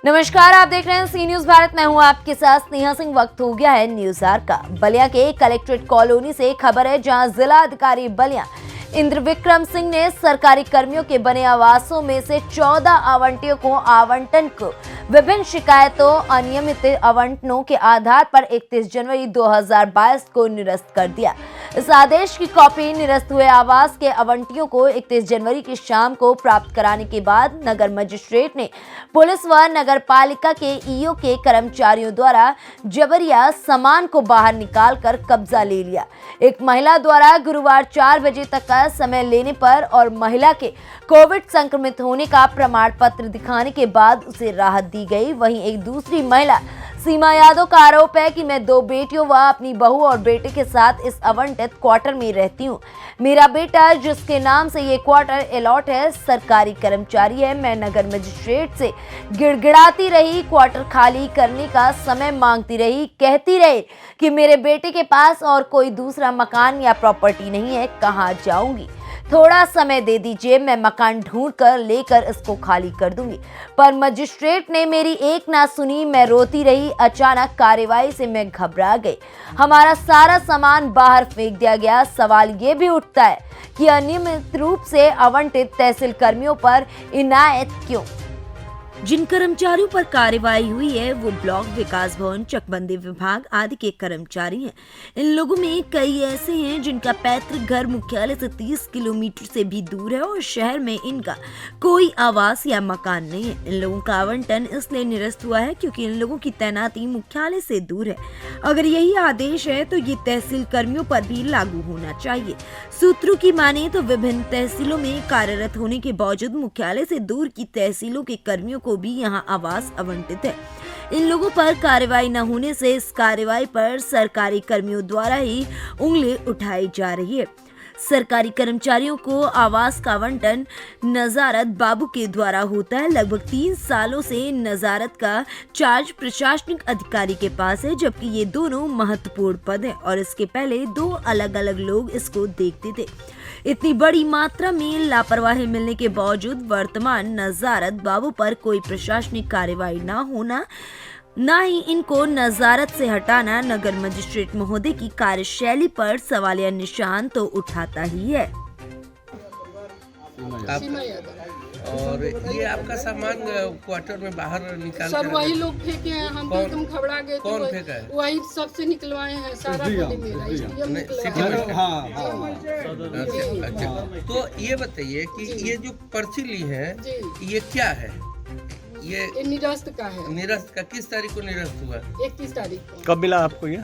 नमस्कार, आप देख रहे हैं सी न्यूज भारत। मैं हूं आपके साथ स्नेहा सिंह। वक्त हो गया है न्यूज आवर का। बलिया के कलेक्ट्रेट कॉलोनी से खबर है, जहां जिला अधिकारी बलिया इंद्र विक्रम सिंह ने सरकारी कर्मियों के बने आवासों में से 14 आवंटियों को आवंटन को विभिन्न शिकायतों अनियमित आवंटनों के आधार पर 31 जनवरी 2022 को निरस्त कर दिया। इस आदेश की कॉपी निरस्त हुए आवास के आवंटियों को 31 जनवरी की शाम को प्राप्त कराने के बाद नगर मजिस्ट्रेट ने पुलिस व नगर पालिका के ईओ के कर्मचारियों द्वारा जबरिया सामान को बाहर निकालकर कब्जा ले लिया। एक महिला द्वारा गुरुवार 4 बजे तक का समय लेने पर और महिला के कोविड संक्रमित होने का प्रमाण पत्र दिखाने के बाद उसे राहत दी गई। वहीं एक दूसरी महिला सीमा यादव का आरोप है कि मैं 2 बेटियों व अपनी बहू और बेटे के साथ इस आवंटित क्वार्टर में रहती हूँ। मेरा बेटा, जिसके नाम से ये क्वार्टर अलॉट है, सरकारी कर्मचारी है। मैं नगर मजिस्ट्रेट से गिड़गिड़ाती रही, क्वार्टर खाली करने का समय मांगती रही, कहती रही कि मेरे बेटे के पास और कोई दूसरा मकान या प्रॉपर्टी नहीं है, कहाँ जाऊंगी, थोड़ा समय दे दीजिए, मैं मकान ढूंढ कर लेकर इसको खाली कर दूंगी। पर मजिस्ट्रेट ने मेरी एक ना सुनी, मैं रोती रही। अचानक कार्रवाई से मैं घबरा गई। हमारा सारा सामान बाहर फेंक दिया गया। सवाल ये भी उठता है कि अनियमित रूप से आवंटित तहसील कर्मियों पर इनायत क्यों? जिन कर्मचारियों पर कार्रवाई हुई है वो ब्लॉक विकास भवन, चकबंदी विभाग आदि के कर्मचारी हैं। इन लोगों में कई ऐसे हैं जिनका पैतृक घर मुख्यालय से 30 किलोमीटर से भी दूर है और शहर में इनका कोई आवास या मकान नहीं है। इन लोगों का आवंटन इसलिए निरस्त हुआ है क्योंकि इन लोगों की तैनाती मुख्यालय से दूर है। अगर यही आदेश है तो ये तहसील कर्मियों पर भी लागू होना चाहिए। सूत्रों की माने तो विभिन्न तहसीलों में कार्यरत होने के बावजूद मुख्यालय से दूर की तहसीलों के कर्मियों को भी यहां आवास आवंटित है। इन लोगों पर कार्रवाई न होने से इस कार्रवाई पर सरकारी कर्मियों द्वारा ही उंगली उठाई जा रही है। सरकारी कर्मचारियों को आवास का आवंटन नजारत बाबू के द्वारा होता है। लगभग 3 सालों से नजारत का चार्ज प्रशासनिक अधिकारी के पास है, जबकि ये दोनों महत्वपूर्ण पद हैं और इसके पहले 2 अलग अलग लोग इसको देखते थे। इतनी बड़ी मात्रा में लापरवाही मिलने के बावजूद वर्तमान नजारत बाबू पर कोई प्रशासनिक कार्रवाई न होना, न ही इनको नजारत से हटाना नगर मजिस्ट्रेट महोदय की कार्यशैली पर सवालिया निशान तो उठाता ही है। और ये आपका सामान क्वार्टर में बाहर निकाल सर वही लोग फेंके हैं। हम तो एकदम घबरा गए। कौन फेंका है? वही सबसे निकलवाए हैं। सारा मेरा एसडीएम निकलवाया। हाँ। अच्छा, तो ये बताइए कि ये जो पर्ची ली है ये क्या है? ये निरस्त का है। निरस्त का किस तारीख को निरस्त हुआ? 31 तारीख को। कब मिला आपको ये?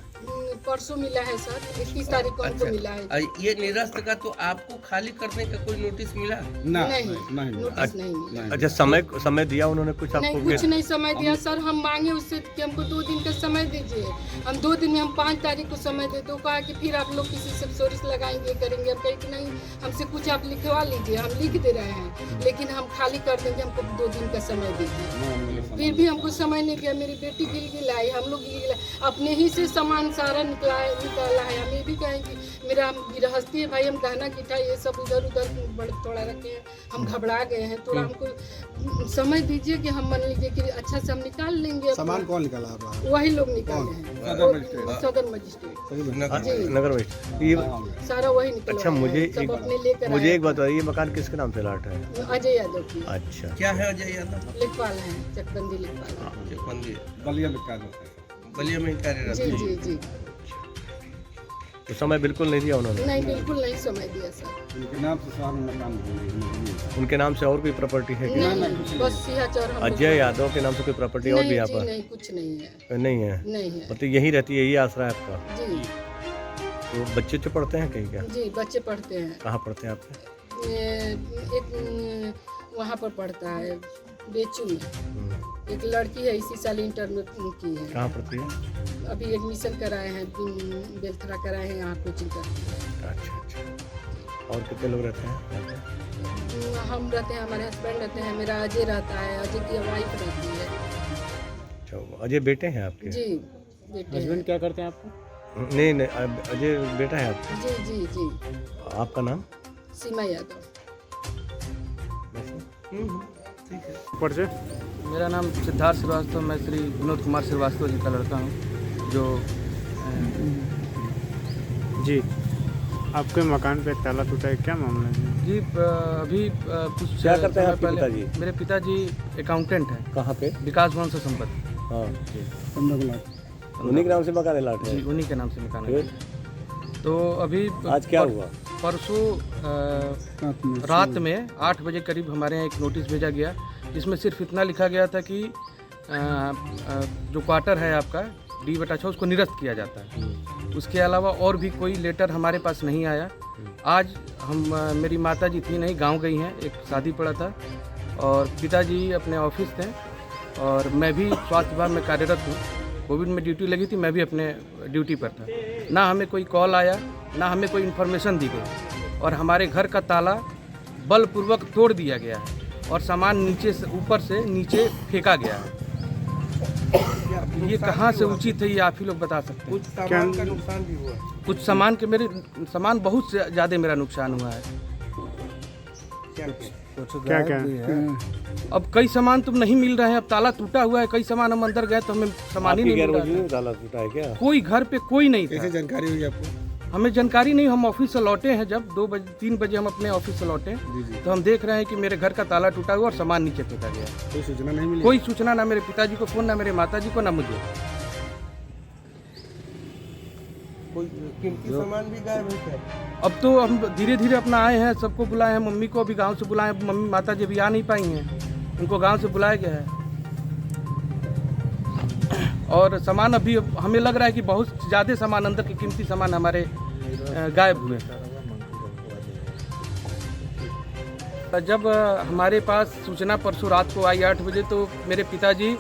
परसों मिला है सर। 31 तारीख को हमको मिला है। ये निरस्त का तो आपको खाली करने का कोई नोटिस मिला? नहीं, नोटिस नहीं मिला। अच्छा, समय दिया उन्होंने कुछ आपको? नहीं, कुछ नहीं समय दिया सर। हम मांगे उससे कि हमको 2 दिन का समय दीजिए। हम 2 दिन में हम 5 तारीख को समय दे दो। कहा कि फिर आप लोग किसी से सोरिस लगाएंगे, करेंगे। हम कहे कि नहीं, हमसे कुछ आप लिखवा लीजिए, हम लिख दे रहे हैं, लेकिन हम खाली कर देंगे, हमको 2 दिन का समय दीजिए। फिर भी हमको समय नहीं दिया। मेरी बेटी गिलगिलाई, हम लोग गिलगिलाई, अपने ही से सामान सारा निकाला है। हम ये भी कहें कि मेरा गृहस्थी है भाई, हम गहना गिठा ये सब उधर उधर थोड़ा रखे हैं। हम घबरा गए हैं। थोड़ा हमको समय दीजिए कि हम मान लीजिए कि अच्छा से हम निकाल लेंगे। सामान कौन निकाला? वही लोग निकाले हैं। सदर मजिस्ट्रेट, नगर मजिस्ट्रेट सारा वही निकाला। अच्छा, मुझे एक बात बताइए, ये मकान किसके नाम से अलॉट है? अजय यादव की। अच्छा, क्या है अजय यादव? लेखपाल है, चकबंदी लेखपाल। चकबंदी बलिया में कार्यरत। जी। तो समय बिल्कुल नहीं दिया उन्होंने? नहीं, बिल्कुल नहीं समय दिया सर। उनके नाम से सारा मकान। उनके नाम से और कोई प्रॉपर्टी है क्या? नहीं, बस सिंहाचौर। अजय यादव के नाम से कोई प्रॉपर्टी और भी यहाँ पर? नहीं, कुछ नहीं है। नहीं है। मतलब यही रहती है, यही आसरा है आपका? जी। तो बच्चे तो पढ़ते हैं कहीं क्या? जी, बच्चे पढ़ते हैं। कहाँ पढ़ते हैं आपके? एक वहाँ पर पढ़ता है बेचू में। एक लड़की है, इसी साल इंटर में की है। कहाँ पढ़ती है? अभी एडमिशन कराए हैं, बेलथरा कराए हैं, यहाँ कोचिंग कर। अच्छा। और कितने लोग रहते हैं? हम रहते हैं, हमारे हस्बैंड रहते हैं, मेरा अजय रहता है, अजय की वाइफ रहती है। अच्छा, अजय बेटे हैं आपके? जी, बेटे। हस्बैंड क्या करते हैं आपको? नहीं, अजय बेटा है आपका? जी। आपका नाम? सीमा यादव। ठीक है। ऊपर से मेरा नाम सिद्धार्थ श्रीवास्तव, मैं श्री विनोद कुमार श्रीवास्तव जी का लड़का हूँ जो जी आपके मकान पे ताला टूटा है, क्या मामला है? जी अभी कुछ क्या करते हैं समय आपके पहले पिताजी? मेरे पिताजी अकाउंटेंट हैं, कहाँ पे? विकास भवन से संपत्ति। हाँ उन्हीं के नाम से मकान लाट जी है। उन्हीं के नाम से मकान है। फिर तो अभी आज क्या हुआ? परसों रात में 8 बजे करीब हमारे यहाँ एक नोटिस भेजा गया, जिसमें सिर्फ इतना लिखा गया था कि जो क्वार्टर है आपका D/6 उसको निरस्त किया जाता है। उसके अलावा और भी कोई लेटर हमारे पास नहीं आया। आज मेरी माता जी थी नहीं, गांव गई हैं, एक शादी पड़ा था, और पिताजी अपने ऑफिस थे, और मैं भी स्वास्थ्य विभाग में कार्यरत हूँ। कोविड में ड्यूटी लगी थी, मैं भी अपने ड्यूटी पर था। ना हमें कोई कॉल आया, ना हमें कोई इन्फॉर्मेशन दी गई, और हमारे घर का ताला बलपूर्वक तोड़ दिया गया है और सामान नीचे से ऊपर से नीचे फेंका गया है। ये कहाँ से उचित है, ये आप ही लोग बता सकते हैं। कुछ सामान का नुकसान भी हुआ। कुछ सामान के मेरे सामान बहुत ज़्यादा मेरा नुकसान हुआ है। क्या क्या अब कई सामान तो नहीं मिल रहे हैं, अब ताला टूटा हुआ है, कई सामान हम अंदर गए तो हमें सामान ही आपकी नहीं मिल गैर रहा है। ताला टूटा है क्या? कोई घर पे कोई नहीं था। जानकारी हुई आपको? हमें जानकारी नहीं, हम ऑफिस से लौटे हैं, जब 3 बजे हम अपने ऑफिस से लौटे तो हम देख रहे हैं कि मेरे घर का ताला टूटा हुआ और सामान नीचे फेंका गया। कोई सूचना नहीं मिली? कोई सूचना, ना मेरे पिताजी को फोन, ना मेरे माताजी को, ना मुझे। कोई कीमती सामान भी गायब है। अब तो हम धीरे धीरे अपना आए हैं, सबको बुलाए हैं, मम्मी को अभी गांव से बुलाए हैं, मम्मी माताजी अभी आ नहीं पाई हैं, उनको गांव से बुलाया गया है। और सामान अभी हमें लग रहा है कि बहुत ज़्यादा सामान, अंदर के कीमती सामान हमारे गायब हुए। जब हमारे पास सूचना परसों रात को आई 8 बजे, तो मेरे पिताजी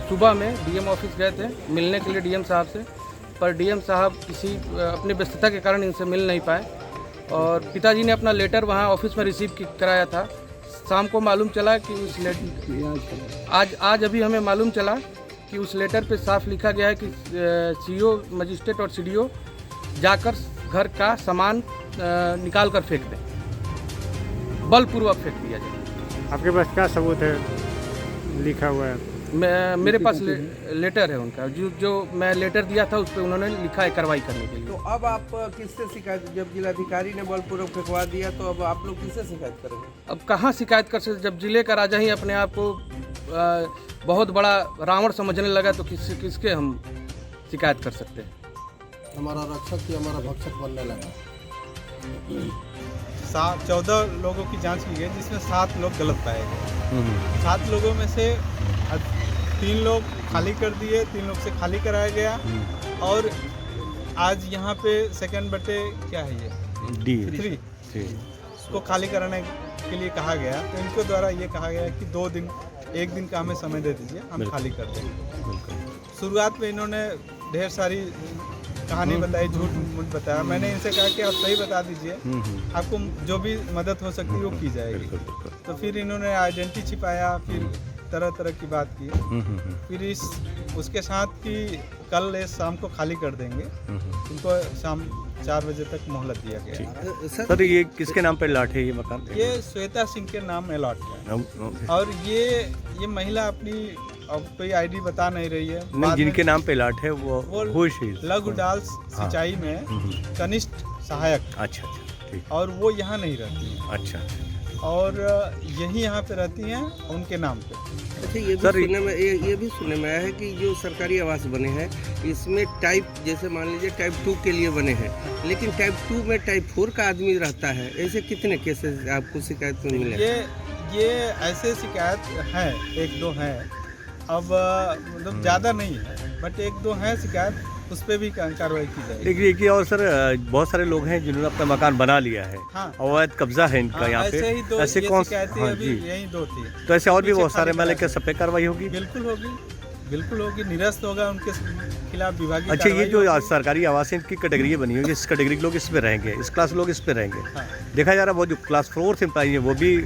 सुबह में डीएम ऑफिस गए थे मिलने के लिए डीएम साहब से, पर डीएम साहब किसी अपनी व्यस्तता के कारण इनसे मिल नहीं पाए, और पिताजी ने अपना लेटर वहाँ ऑफिस में रिसीव कराया था। शाम को मालूम चला कि उस लेटर आज अभी हमें मालूम चला कि उस लेटर पे साफ लिखा गया है कि सीओ, मजिस्ट्रेट और सीडीओ जाकर घर का सामान निकाल कर फेंक दें, बलपूर्वक फेंक दिया जाए। आपके पास क्या सबूत है लिखा हुआ है? मेरे पास लेटर है उनका, जो मैं लेटर दिया था उस पर उन्होंने लिखा है कार्रवाई करने के लिए। तो अब आप किससे शिकायत, जब जिलाधिकारी ने बलपूर्वक फेंकवा दिया तो अब आप लोग किससे शिकायत करेंगे? अब कहाँ शिकायत कर सकते, जब जिले का राजा ही अपने आप को बहुत बड़ा रावण समझने लगा तो किसके हम शिकायत कर सकते हैं? हमारा रक्षक ही हमारा भक्षक बनने लगा। 14 लोगों की जांच की गई, जिसमें 7 लोग गलत पाए गए। 7 लोगों में से 3 लोग खाली कर दिए, 3 लोग से खाली कराया गया, और आज यहाँ पे सेकंड बटे क्या है ये 3 को खाली कराने के लिए कहा गया। तो इनके द्वारा ये कहा गया कि 2 दिन 1 दिन का हमें समय दे दीजिए, हम खाली कर देंगे। शुरुआत में इन्होंने ढेर सारी कहानी बताई, झूठ मूठ बताया। मैंने इनसे कहा कि आप सही बता दीजिए, आपको जो भी मदद हो सकती है वो की जाएगी। तो फिर इन्होंने आइडेंटिटी छिपाया, फिर तरह तरह की बात की, फिर उसके साथ कि कल शाम को खाली कर देंगे, उनको शाम 4 बजे तक मोहलत दिया गया। सर ये किसके नाम पे लाट है ये मकान? ये श्वेता सिंह के नाम में लॉट है, और ये महिला अपनी अब कोई आईडी बता नहीं रही है। नहीं, जिनके नाम पे लाट है वो लघु डाल सिंचाई में कनिष्ठ सहायक। अच्छा ठीक। और वो यहाँ नहीं रहती है। अच्छा। और यही यहाँ पे रहती हैं उनके नाम पे। अच्छा, ये भी सुनने में आया है कि जो सरकारी आवास बने हैं इसमें टाइप, जैसे मान लीजिए टाइप 2 के लिए बने हैं, लेकिन टाइप 2 में टाइप 4 का आदमी रहता है। ऐसे कितने केसेस आपको शिकायत में मिले? ये ऐसे शिकायत हैं, 1-2 हैं, अब मतलब ज़्यादा नहीं है, बट 1-2 हैं शिकायत, उस पर भी कार्रवाई की जाएगी। देखिए और सर बहुत सारे लोग हैं जिन्होंने अपना मकान बना लिया है। हाँ। अवैध कब्जा है इनका यहाँ पे। ऐसे कौन? यही 2 थी। तो ऐसे और भी बहुत सारे मालिक के सब पे कार्रवाई होगी? बिल्कुल होगी, निरस्त होगा उनके खिलाफ विभागीय। अच्छा, ये जो सरकारी आवास है इनकी कैटेगरी बनी हुई है, इस कैटेगरी के लोग इस पे रहेंगे, इस क्लास लोग इस पे रहेंगे। हाँ। देखा जा रहा है वो जो क्लास 4 एम्प्लॉई है वो भी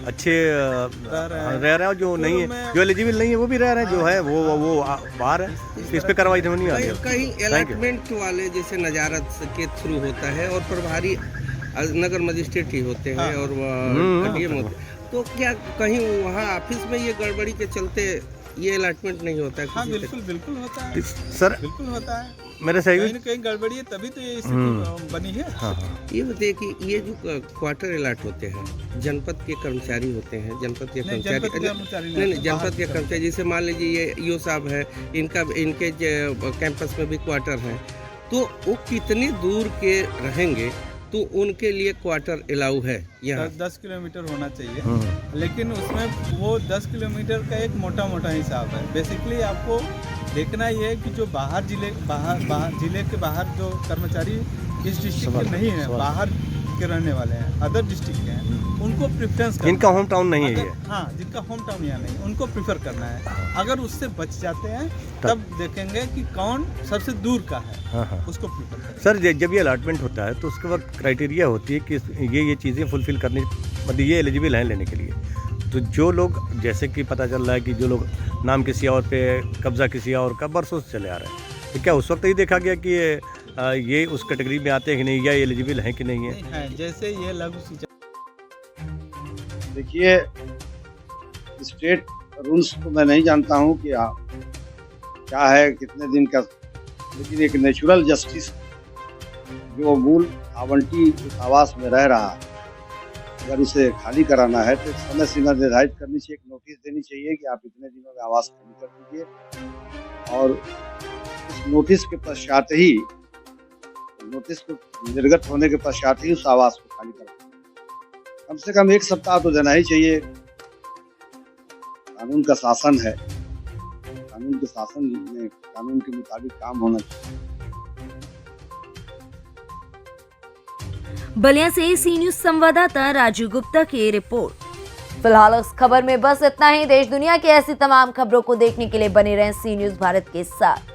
अच्छे रह रहे हैं, जो नहीं है, जो एलिजिबल नहीं है वो भी रह रहे हैं, जो है वो बाहर है। इस पे कार्रवाई होनी आ रही कहीं अलॉटमेंट वाले जैसे नजारत के थ्रू होता है, और प्रभारी नगर मजिस्ट्रेट ही होते हैं और डीएम होते हैं, तो क्या कहीं वहाँ ऑफिस में ये गड़बड़ी के चलते ये अलॉटमेंट नहीं होता है? हाँ किसी बिल्कुल बिल्कुल होता है, सर बिल्कुल होता है। मेरे सही कहीं न कहीं गड़बड़ी है तभी तो ये स्थिति बनी है। हाँ हाँ ये बताइए कि ये जो क्वार्टर अलॉट होते हैं, जनपद के कर्मचारी होते हैं, जनपद के नहीं, कर्मचारी जनपद के कर्मचारी नहीं नहीं, जनपद बाहर के कर्मचारी, जैसे मान लीजिए ये ईओ साहब है, इनके कैंपस में भी क्वार्टर हैं, तो वो कितनी दूर के रहेंगे तो उनके लिए क्वार्टर अलाउ है यहाँ? 10 किलोमीटर होना चाहिए, लेकिन उसमें वो 10 किलोमीटर का एक मोटा मोटा हिसाब है। बेसिकली आपको देखना ये है कि जो बाहर जिले के बाहर जो कर्मचारी इस डिस्ट्रिक्ट के नहीं है, बाहर के रहने वाले हैं, अदर डिस्ट्रिक्ट के हैं, उनको प्रेफरेंस इनका होम टाउन नहीं है ये। हाँ, जिनका होम टाउन यहाँ नहीं, उनको प्रेफर करना है। अगर उससे बच जाते हैं तब देखेंगे कि कौन सबसे दूर का है, हाँ हाँ उसको प्रेफर करेंगे। सर जब ये अलॉटमेंट होता है तो उसके वक्त क्राइटेरिया होती है कि ये चीज़ें फुलफिल करनी, मतलब ये एलिजिबल हैं लेने के लिए। तो जो लोग, जैसे कि पता चल रहा है कि जो लोग नाम किसी और पे, कब्जा किसी और का बरसों से चले आ रहे हैं, तो क्या उस वक्त ही देखा गया कि ये उस कैटेगरी में आते हैं कि नहीं, या एलिजिबल हैं कि नहीं है? नहीं है, जैसे ये लघु सिंचाई। देखिए, स्टेट रूल्स तो मैं नहीं जानता हूँ कि क्या है, कितने दिन का, लेकिन एक नेचुरल जस्टिस जो मूल आवंटी आवास में रह रहा है, अगर उसे खाली कराना है तो एक समय सीमा निर्धारित करनी चाहिए, एक नोटिस देनी चाहिए कि आप इतने दिनों में आवास खाली कर दीजिए, और उस नोटिस के पश्चात ही, नोटिस को निर्गत होने के पश्चात ही उस आवास को खाली कर, कम से कम 1 सप्ताह तो देना ही चाहिए। कानून का शासन है, कानून के शासन में कानून के मुताबिक काम होना चाहिए। बलिया से सी न्यूज संवाददाता राजू गुप्ता की रिपोर्ट। फिलहाल उस खबर में बस इतना ही। देश दुनिया की ऐसी तमाम खबरों को देखने के लिए बने रहें सी न्यूज भारत के साथ।